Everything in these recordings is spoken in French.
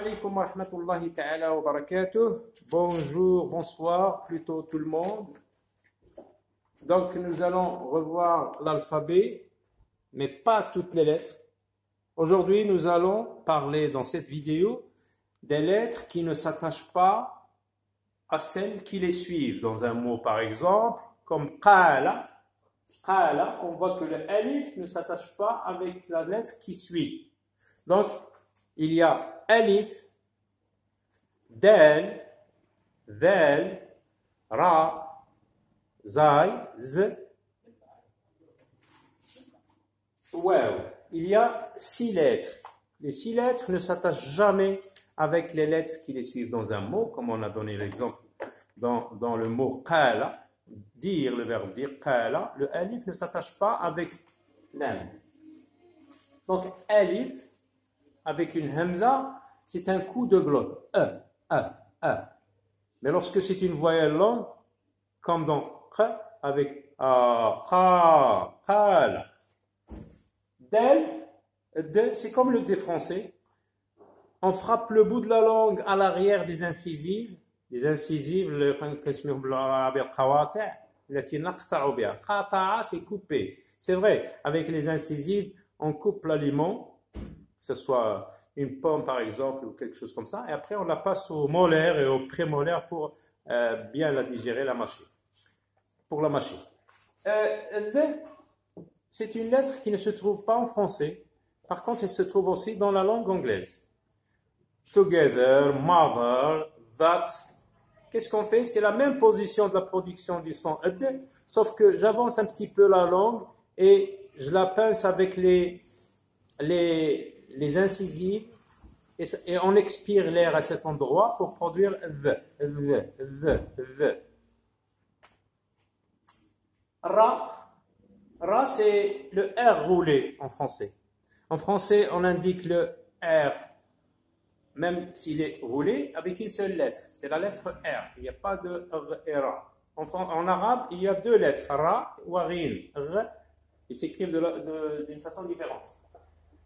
alaikum wa rahmatullahi ta'ala wa barakatuh. Bonjour, bonsoir, plutôt tout le monde. Donc nous allons revoir l'alphabet, mais pas toutes les lettres. Aujourd'hui, nous allons parler dans cette vidéo des lettres qui ne s'attachent pas à celles qui les suivent. Dans un mot par exemple, comme qala, qala, on voit que le alif ne s'attache pas avec la lettre qui suit. Donc, il y a alif, dal, ذال, ra, zay, z, waw. Il y a 6 lettres. Les 6 lettres ne s'attachent jamais avec les lettres qui les suivent dans un mot, comme on a donné l'exemple dans le mot qala, dire, le verbe dire, qala, le alif ne s'attache pas avec l'am. Donc, alif, avec une hamza, c'est un coup de glotte. Mais lorsque c'est une voyelle longue, comme dans q, avec qa, qala. Del, c'est comme le D français. On frappe le bout de la langue à l'arrière des incisives. Les incisives, c'est coupé. C'est vrai, avec les incisives, on coupe l'aliment, que ce soit une pomme par exemple ou quelque chose comme ça, et après on la passe aux molaires et aux prémolaires pour bien la digérer, la mâcher. Pour la mâcher. C'est une lettre qui ne se trouve pas en français. Par contre, elle se trouve aussi dans la langue anglaise. Together, mother, that. Qu'est-ce qu'on fait? C'est la même position de la production du son ed, sauf que j'avance un petit peu la langue et je la pince avec les incisives et on expire l'air à cet endroit pour produire the. Ra, c'est le R roulé en français. En français, on indique le R, même s'il est roulé, avec une seule lettre. C'est la lettre R. Il n'y a pas de R et Ra. En arabe, il y a 2 lettres, Ra ou Rin. R, ils s'écrivent d'une façon différente.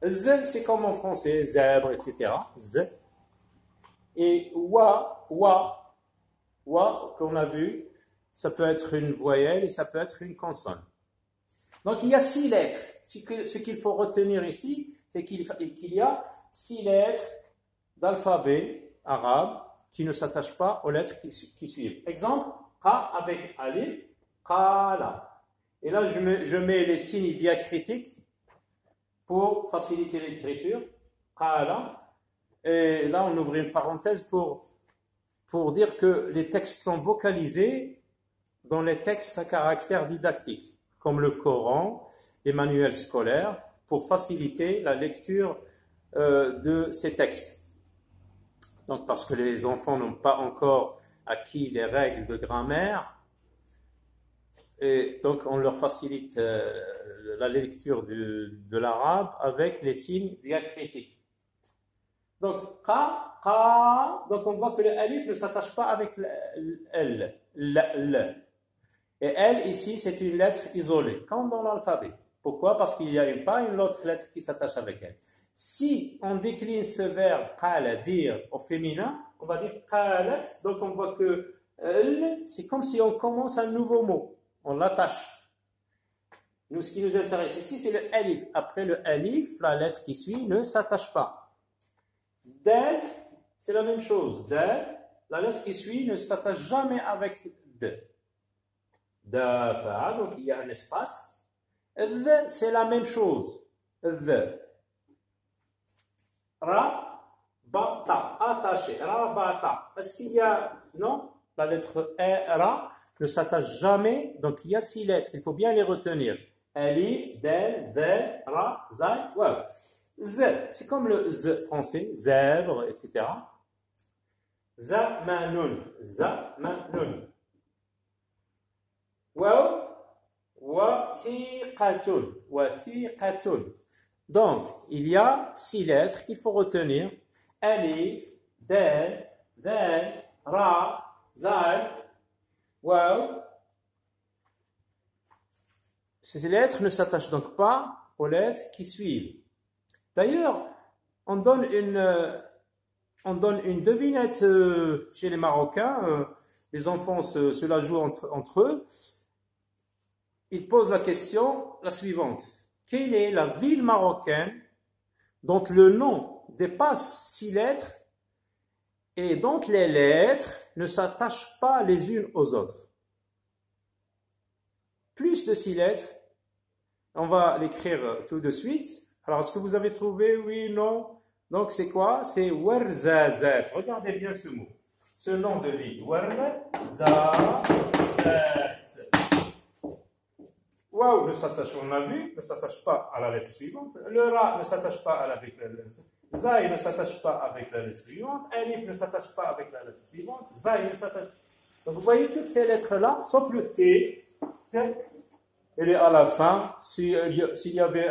Z, c'est comme en français, zèbre, etc. Z. Et wa, qu'on a vu, ça peut être une voyelle et ça peut être une consonne. Donc, il y a 6 lettres. Ce qu'il faut retenir ici, c'est qu'il y a 6 lettres d'alphabet arabe qui ne s'attachent pas aux lettres qui suivent. Exemple, Qa avec alif, qala. Et là, je mets les signes diacritiques pour faciliter l'écriture. Qala. Et là, on ouvre une parenthèse pour dire que les textes sont vocalisés dans les textes à caractère didactique, comme le Coran, les manuels scolaires, pour faciliter la lecture de ces textes. Donc, parce que les enfants n'ont pas encore acquis les règles de grammaire, et donc on leur facilite la lecture de l'arabe avec les signes diacritiques. Donc, qa, donc on voit que le alif ne s'attache pas avec l. Et elle, ici, c'est une lettre isolée, comme dans l'alphabet. Pourquoi? Parce qu'il n'y a pas une autre lettre qui s'attache avec elle. Si on décline ce verbe qala, dire, au féminin, on va dire qalat, donc on voit que c'est comme si on commence un nouveau mot. On l'attache. Nous, ce qui nous intéresse ici, c'est le alif. Après le alif, la lettre qui suit ne s'attache pas. Dal, c'est la même chose. Dal, la lettre qui suit ne s'attache jamais avec d. Dafa, donc il y a un espace. The, c'est la même chose. The. Ra, bata, attaché. Ra, bata. Est-ce qu'il y a... Non, la lettre ra ne s'attache jamais. Donc il y a 6 lettres. Il faut bien les retenir. Alif, dal, dal, ra, zay, waw. Z, c'est comme le z français. Zèbre, etc. Zamanun. Zamanun. Waw, wathiqatun, wathiqatun. Donc, il y a 6 lettres qu'il faut retenir. Alif, dal, dal, ra, zal, waw. Ces lettres ne s'attachent donc pas aux lettres qui suivent. D'ailleurs, on donne on donne une devinette chez les Marocains. Les enfants se la jouent entre eux. Ils posent la question, la suivante. Quelle est la ville marocaine dont le nom dépasse 6 lettres et dont les lettres ne s'attachent pas les unes aux autres? Plus de 6 lettres. On va l'écrire tout de suite. Alors, est-ce que vous avez trouvé? Oui, non? Donc, c'est quoi? C'est Ouarzazate. Regardez bien ce mot. Ce nom de ville. Ouarzazate. Waouh ne s'attache, on l'a vu, ne s'attache pas à la lettre suivante. Le Ra ne s'attache pas avec la lettre suivante. Zay ne s'attache pas avec la lettre suivante. Alif ne s'attache pas avec la lettre suivante. Zay ne s'attache. Donc, vous voyez toutes ces lettres-là, sauf le T. Elle est à la fin. S'il y avait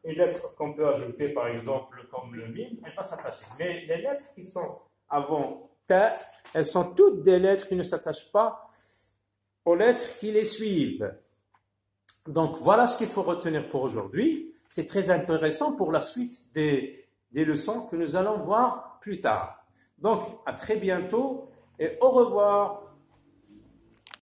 une lettre qu'on peut ajouter, par exemple, comme le mime, elle va s'attacher. Mais les lettres qui sont avant ta, elles sont toutes des lettres qui ne s'attachent pas aux lettres qui les suivent. Donc, voilà ce qu'il faut retenir pour aujourd'hui. C'est très intéressant pour la suite des leçons que nous allons voir plus tard. Donc, à très bientôt et au revoir.